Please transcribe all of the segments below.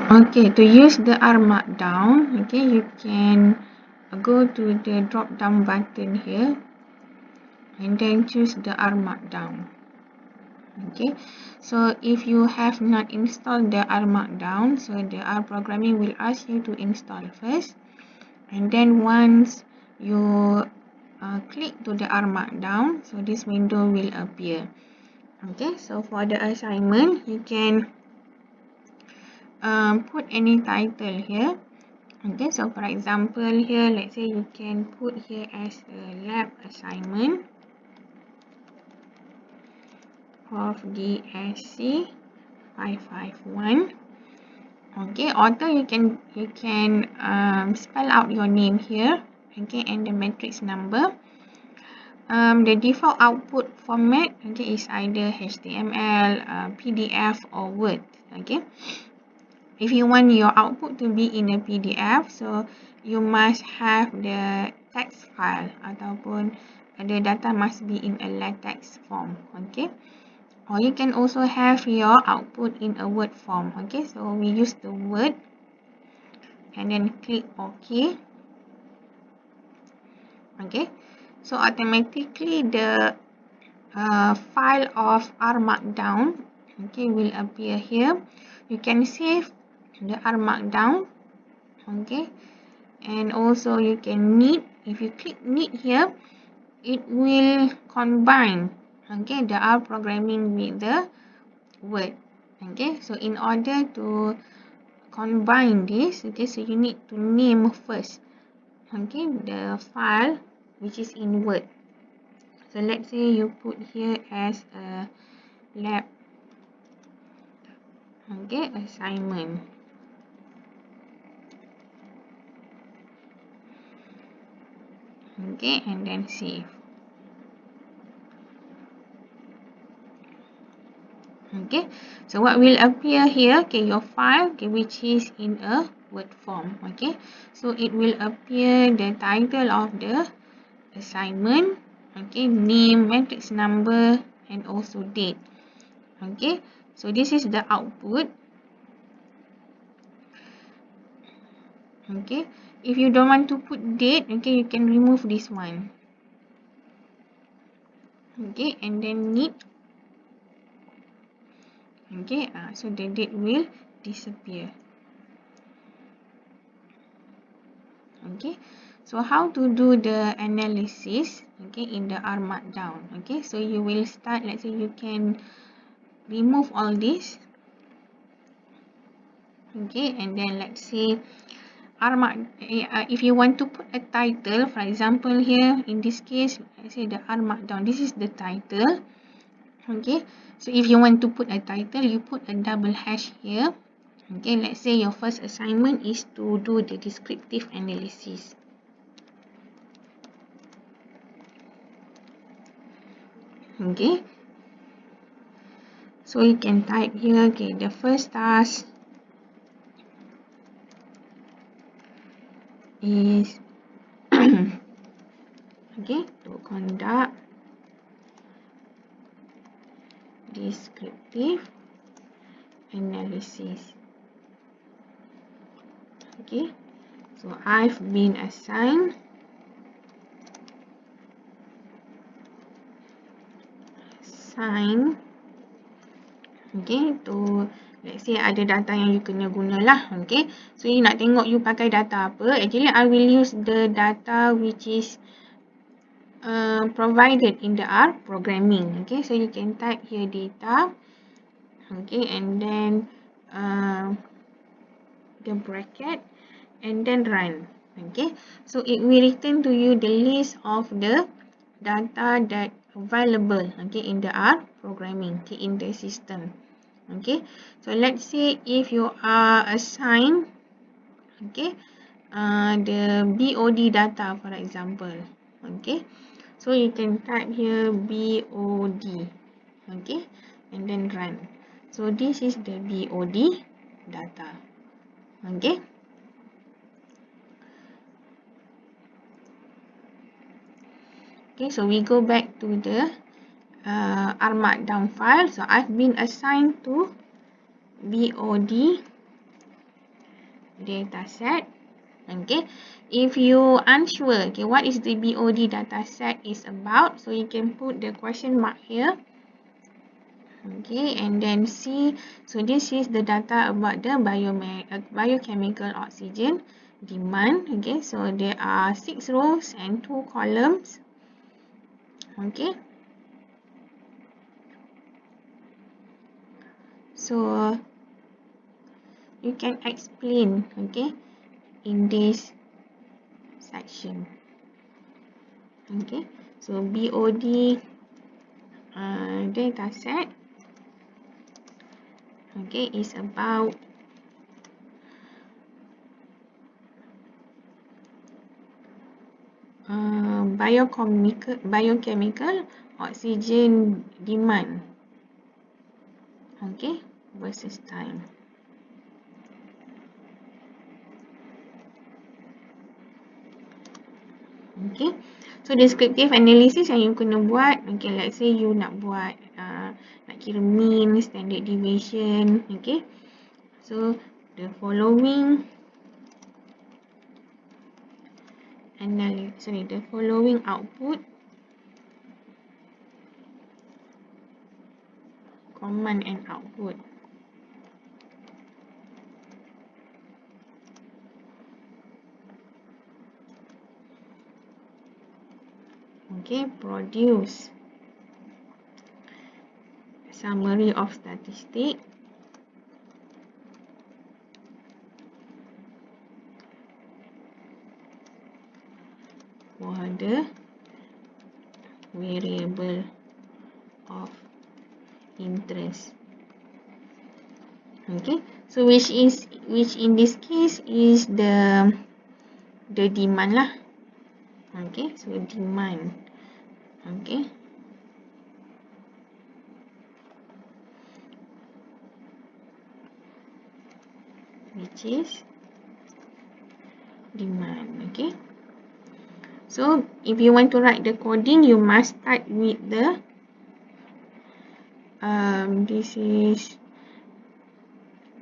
Okay, to use the R markdown, okay, you can go to the drop down button here and then choose the R markdown. Okay, so if you have not installed the R markdown, so the R programming will ask you to install first, and then once you click to the R markdown, so this window will appear. Okay, so for the assignment, you can put any title here. Okay, so for example here, let's say you can put here as a lab assignment of DSC 551. Okay, author you can spell out your name here. Okay, and the matrix number. The default output format, okay, is either HTML, PDF or Word. Okay, if you want your output to be in a PDF, so you must have the text file ataupun the data must be in a latex form. Okay, or you can also have your output in a Word form. Okay, so we use the Word and then click OK. Okay, so automatically the file of R markdown, okay, will appear here. You can save the R markdown. Okay, and also you can knit. If you click knit here, it will combine, okay, the R programming with the Word. Okay, so in order to combine this, okay, so you need to name first, okay, the file which is in Word. So let's say you put here as a lab, okay, assignment. Okay, and then save. Okay, so what will appear here, okay, your file, okay, which is in a Word form. Okay, so it will appear the title of the assignment, okay, name, matrix number, and also date. Okay, so this is the output. Okay, if you don't want to put date, okay, you can remove this one. Okay, and then knit. Okay, so the date will disappear. Okay, so how to do the analysis, okay, in the R markdown. Okay, so you will start, let's say you can remove all this. Okay, and then let's say if you want to put a title, for example here in this case, let's say the R markdown, this is the title. Okay, so if you want to put a title, you put a double hash here. Okay, let's say your first assignment is to do the descriptive analysis. Okay, so you can type here, okay, the first task is okay, to conduct descriptive analysis. Okay, so I've been assigned okay, to let's say ada data yang you kena guna lah. Okay, so you nak tengok you pakai data apa, actually I will use the data which is provided in the R programming. Okay, so you can type here data, okay, and then the bracket and then run. Okay, so it will return to you the list of the data that available, okay, in the R programming, okay, in the system. Okay, so let's say if you are assigned, okay, the BOD data, for example. Okay, so you can type here BOD, okay, and then run. So this is the BOD data. Okay, okay, so we go back to the R markdown file. So I've been assigned to BOD data set. Okay, if you unsure, okay, what is the BOD data set is about, so you can put the question mark here. Okay, and then see, so this is the data about the biochemical oxygen demand. Okay, so there are 6 rows and 2 columns. Okay, so you can explain, okay, in this section. Okay, so BOD data set, okay, is about biochemical oxygen demand, okay, versus time. Okay, so descriptive analysis yang you kena buat, okay, let's say you nak buat nak kira mean, standard deviation, okay, so the following output command and output. Okay, produce summary of statistic for the variable of interest. Okay, so which in this case is the demand lah. Okay, so demand. Okay, which is demand. Okay, so if you want to write the coding, you must start with the this is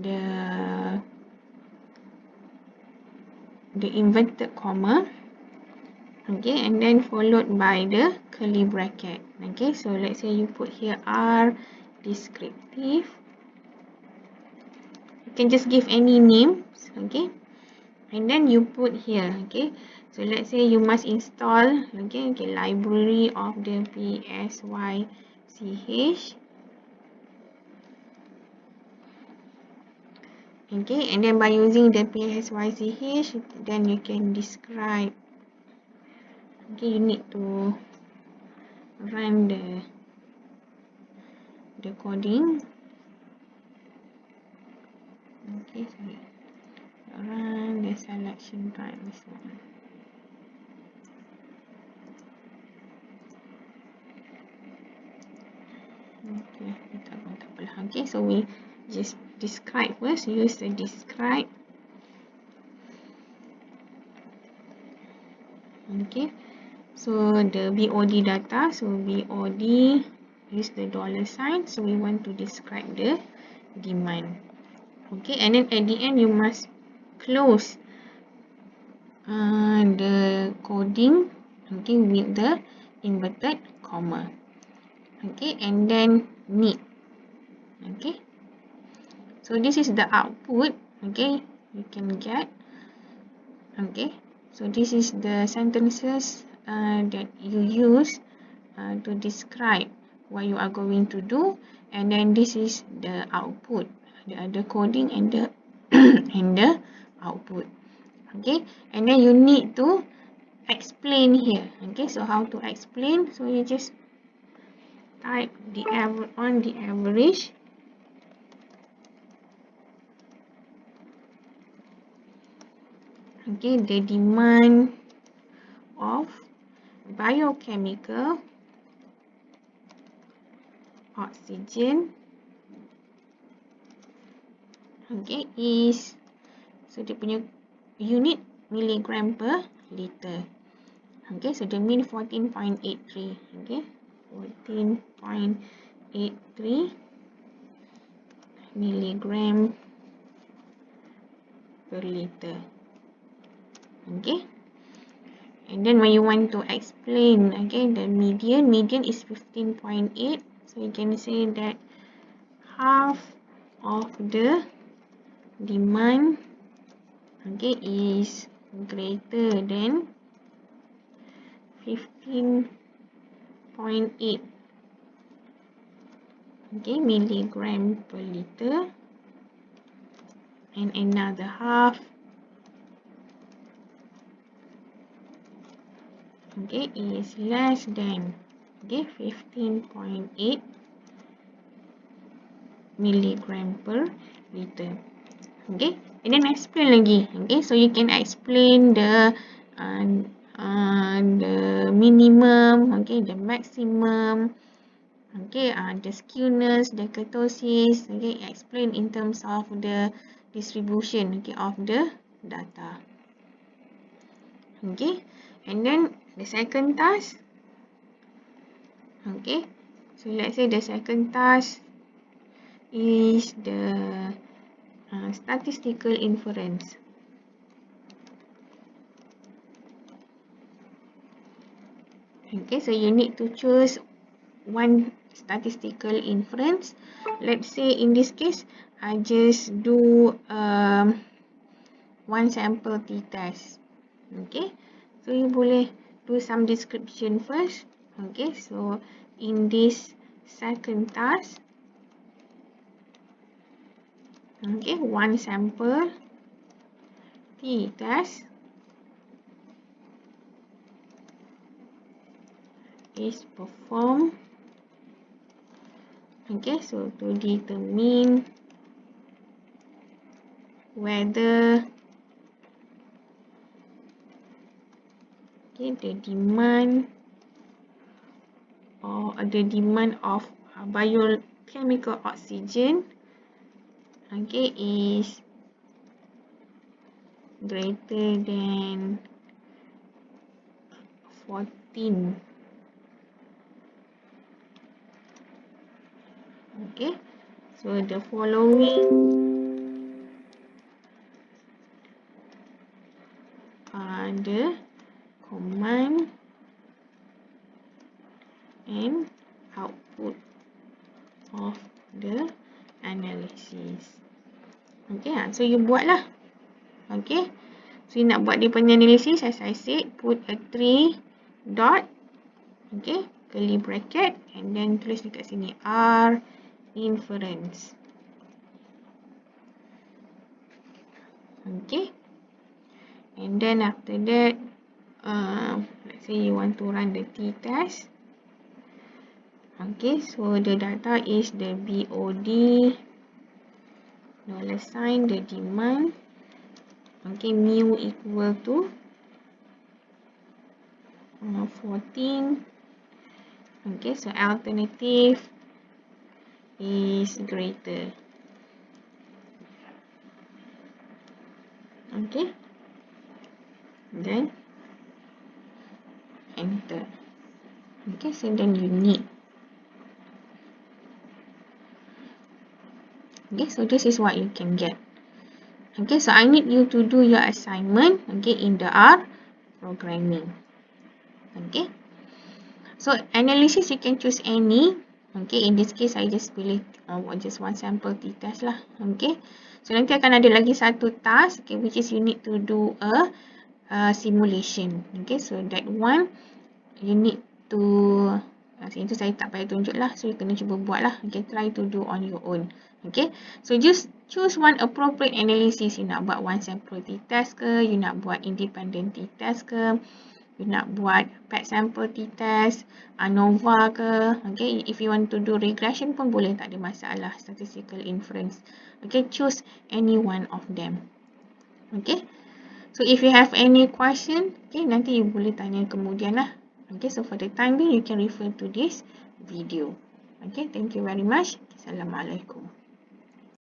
the inverted comma, okay, and then followed by the curly bracket. Okay, so let's say you put here R descriptive. You can just give any names, okay, and then you put here, okay, so let's say you must install, okay, library of the PSYCH. Okay, and then by using the PSYCH, then you can describe. Okay, you need to run the coding. Okay, sorry. Run the selection type, this one. Okay, okay, so we just describe first. Use the describe. Okay, so the BOD data, so BOD use the $sign, so we want to describe the demand. Okay, and then at the end you must close the coding, okay, with the inverted comma. Okay, and then need. Okay, so this is the output, okay, you can get. Okay, so this is the sentences that you use to describe what you are going to do, and then this is the output, the coding and the and the output. Okay, and then you need to explain here. Okay, so how to explain? So you just type the average. Okay, the demand of biochemical oxygen, okay, is, so dia punya unit milligram per liter. Okay, so the mean 14.83. Okay, 14.83 milligram per liter. Okay. And then when you want to explain, okay, the median is 15.8. So you can say that half of the demand, okay, is greater than 15.8, okay, milligram per liter, and another half, okay, is less than, okay, 15.8 milligram per liter. Okay, and then explain lagi. Okay, so you can explain the minimum, okay, the maximum, okay, the skewness, the kurtosis, okay, explain in terms of the distribution, okay, of the data. Okay, and then the second task, okay, so let's say the second task is the statistical inference. Okay, so you need to choose one statistical inference. Let's say in this case, I just do one sample t-test. Okay, so you boleh do some description first. Okay, so in this second task, okay, one sample t-test is performed. Okay, so to determine whether, okay, the demand or the demand of biochemical oxygen, okay, is greater than 14. Okay, so the following are the command and output of the analysis. Okay, so you buat lah. Okay, so you nak buat dia punya analysis, as I said, put a 3 dot, okay, curly bracket, and then tulis dekat sini R inference. Okay, and then after that, let's say you want to run the t-test. Okay, so the data is the BOD $sign the demand. Okay, mu equal to 14. Okay, so alternative is greater. Okay, then enter. Okay, so then you need. Okay, so this is what you can get. Okay, so I need you to do your assignment, okay, in the R programming. Okay, so analysis you can choose any. Okay, in this case I just pilih just one sample t-test lah. Okay, so nanti akan ada lagi satu task, okay, which is you need to do a simulation. Okay, so that one you need to itu saya tak payah tunjuk lah, so you kena cuba buat lah. Okay, try to do on your own. Okay, so just choose one appropriate analysis. You nak buat one sample t-test ke, you nak buat independent t-test ke, you nak buat pet sample t-test, ANOVA ke. Okay, if you want to do regression pun boleh, tak ada masalah, statistical inference. Okay, choose any one of them. Okay, so if you have any question, okay, nanti you boleh tanya kemudian lah. Okay, so for the time being, you can refer to this video. Okay, thank you very much. Assalamualaikum.